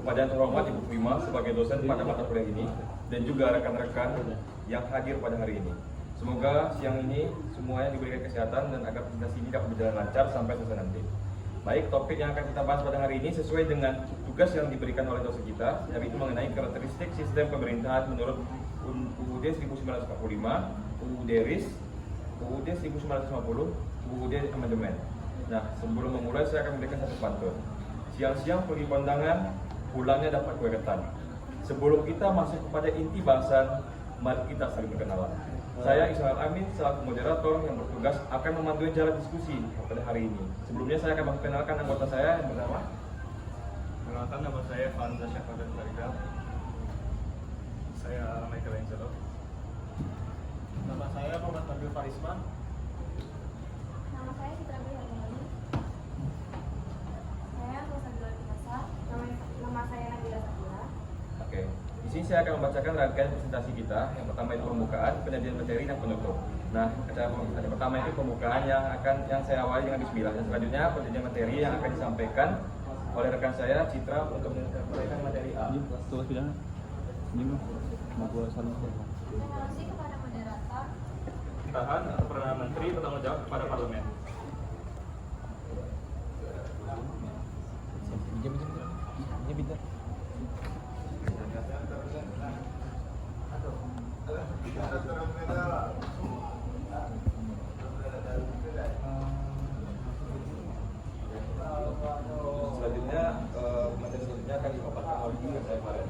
kepada yang terhormat Ibu Prima sebagai dosen pada mata kuliah ini dan juga rekan-rekan yang hadir pada hari ini. Semoga siang ini semuanya diberikan kesehatan dan agar presentasi ini dapat berjalan lancar sampai selesai nanti. Baik, topik yang akan kita bahas pada hari ini sesuai dengan tugas yang diberikan oleh dosen kita, yaitu mengenai karakteristik sistem pemerintahan menurut UUD 1945, UUD RIS, UUD 1950, UUD Amandemen. Nah, sebelum memulai saya akan memberikan satu pantun. Siang-siang pergi kondangan, pulangnya dapat kue ketan. Sebelum kita masuk kepada inti bahasan, mari kita saling berkenalan. Saya Ismail Amin selaku moderator yang bertugas akan memandu jalan diskusi pada hari ini. Sebelumnya saya akan memperkenalkan anggota saya yang bernama. Perkenalkan, nama saya Fanda Syafadar Faridal. Saya Michael Angelo. Nama saya Muhammad Nabil Farisma. Nama saya Citra Biharmani. Saya Rosa Bila Pinasa. Nama saya Nabila Sakura. Oke. Di sini saya akan membacakan rangkaian presentasi kita. Yang pertama itu pembukaan, penyajian materi, dan penutup. Nah, acara pertama itu pembukaan yang saya awali dengan bismillah. Dan selanjutnya penyajian materi yang akan disampaikan oleh rekan saya Citra untuk menyampaikan materi A. Terima kasih kepada moderator. Pemerintahan atau Perdana Menteri bertanggung jawab kepada Parlemen. Selanjutnya materi selanjutnya akan dipaparkan oleh saya Faren.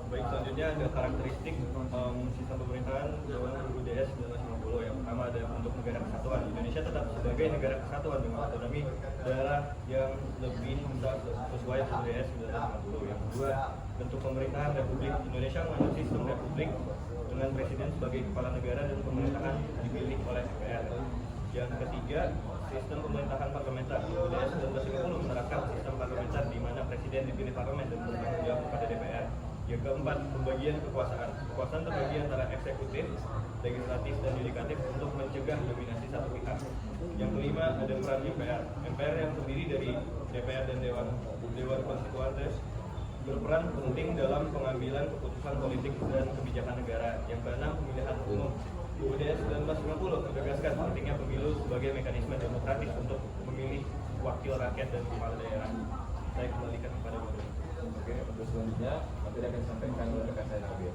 Baik, selanjutnya ada karakteristik sistem pemerintahan zaman UUD 1950. Yang pertama ada bentuk negara kesatuan. Indonesia tetap sebagai negara kesatuan dengan otonomi daerah yang lebih sesuai UUD 1950. Yang kedua, bentuk pemerintahan Republik Indonesia menganut sistem republik dengan presiden sebagai kepala negara dan pemerintahan dipilih oleh DPR. Yang ketiga, sistem pemerintahan parlementer. UUD 1950 menerapkan sistem parlementer di mana presiden dipilih parlemen dan bertanggung jawab kepada DPR. Yang keempat, pembagian kekuasaan. Kekuasaan terbagi antara eksekutif, legislatif, dan yudikatif untuk mencegah dominasi satu pihak. Yang kelima, ada peran MPR. MPR yang terdiri dari DPR dan Dewan Konstituante berperan penting dalam pengambilan keputusan politik dan kebijakan negara. Yang keenam, pemilihan umum. UUD 1950 menegaskan pentingnya pemilu sebagai mekanisme demokratis untuk memilih wakil rakyat dan kepala daerah. Saya kembalikan kepada Bapak. Oke, untuk selanjutnya materi akan disampaikan oleh rekan saya Nabil.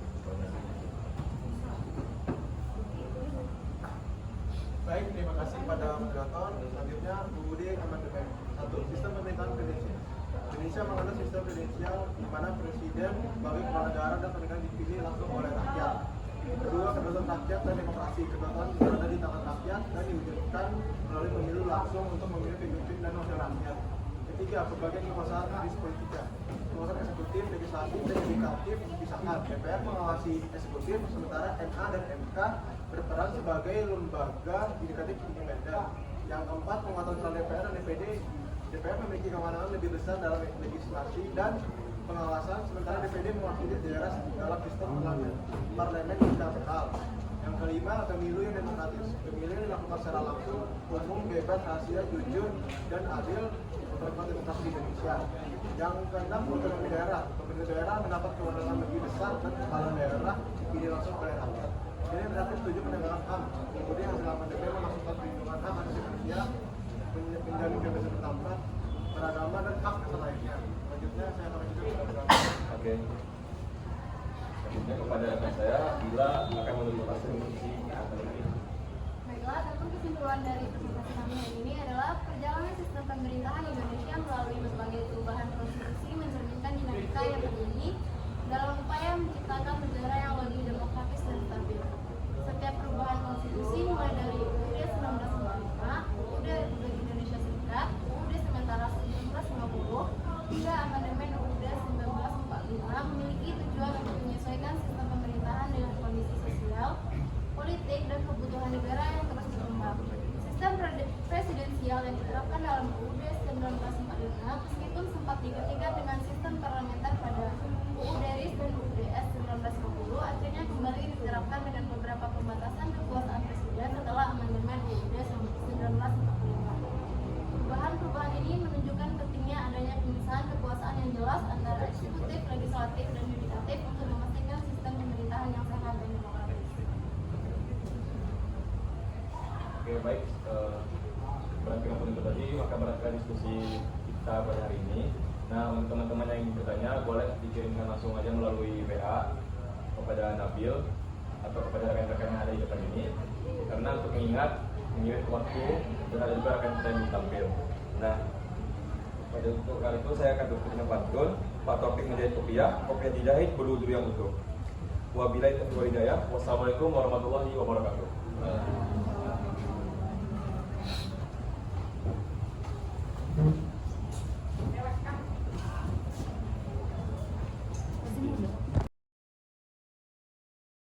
Baik, terima kasih pada moderator. Selanjutnya UUD Amandemen 1. Sistem pemerintahan presidensial. Indonesia menganut sistem presidensial di mana presiden sebagai kepala negara dan pemerintahan dipilih langsung oleh rakyat. Kedua, kedaulatan rakyat dan demokrasi. Kedaulatan berada di tangan rakyat dan diwujudkan melalui pemilu langsung untuk memilih pemimpin dan wakil rakyat. Ketiga, berbagai kekuasaan politika. Kekuasaan eksekutif, legislatif, dan yudikatif dipisahkan. DPR mengawasi eksekutif, sementara MA dan MK berperan sebagai lembaga yudikatif independen. Yang keempat, penguatan peran DPR dan DPD. DPR memiliki kewenangan lebih besar dalam legislasi dan pengawasan, sementara DPD mewakili daerah dalam sistem parlemen bicameral. Yang kelima, pemilu yang demokratis. Pemilu yang dilakukan secara langsung, umum, bebas, rahasia, jujur, dan adil merupakan demokrasi di Indonesia. Yang keenam, otonomi daerah. Pemerintah daerah mendapat kewenangan lebih besar dan kepala daerah dipilih langsung oleh rakyat. Ini berarti setuju penegakan HAM. Kemudian hasil amandemen memasukkan perlindungan hak asasi manusia, menjamin kebebasan berpendapat, beragama, dan hak asal lainnya. Selanjutnya saya akan lanjutkan kepada Oke. Selanjutnya kepada rekan saya Bila akan menuju hasil diskusi materi. Baiklah, tentu kesimpulan dari presentasi kami hari ini adalah perjalanan sistem pemerintahan Indonesia melalui berbagai perubahan konstitusi mencerminkan dinamika yang terjadi dalam upaya menciptakan negara yang lebih demokratis dan stabil. Setiap perubahan konstitusi mulai dari UUD 1945, UUD Republik Indonesia Serikat, UUD sementara 1950, hingga amandemen UUD 1945 memiliki tujuan untuk menyesuaikan sistem pemerintahan dengan kondisi sosial, politik, dan kebutuhan negara yang terus berkembang. Sistem presidensial yang diterapkan dalam UUD 1945 meskipun sempat digantikan dengan sistem parlementer pada UUD RIS dan UUD 1950, akhirnya kembali diterapkan dengan beberapa pembatasan kekuasaan presiden setelah amandemen UUD 1945. Perubahan-perubahan ini menunjukkan pentingnya adanya pemisahan kekuasaan yang jelas antara eksekutif, legislatif, dan yudikatif untuk memastikan sistem pemerintahan yang sehat dan demokratis. Oke, baik. Berakhir itu tadi, maka berakhir diskusi kita pada hari ini. Nah, untuk teman-teman yang ingin bertanya, boleh dikirimkan langsung aja melalui WA kepada Nabil atau kepada rekan-rekan yang ada di depan ini. Karena untuk mengingat waktu dan ada juga rekan kita yang tampil. Nah, pada untuk kali itu saya akan tutup dengan pantun. Pak Taufik menjahit kopiah dijahit berujur yang utuh. Wabillahi taufiq wal hidayah. Wassalamualaikum warahmatullahi wabarakatuh.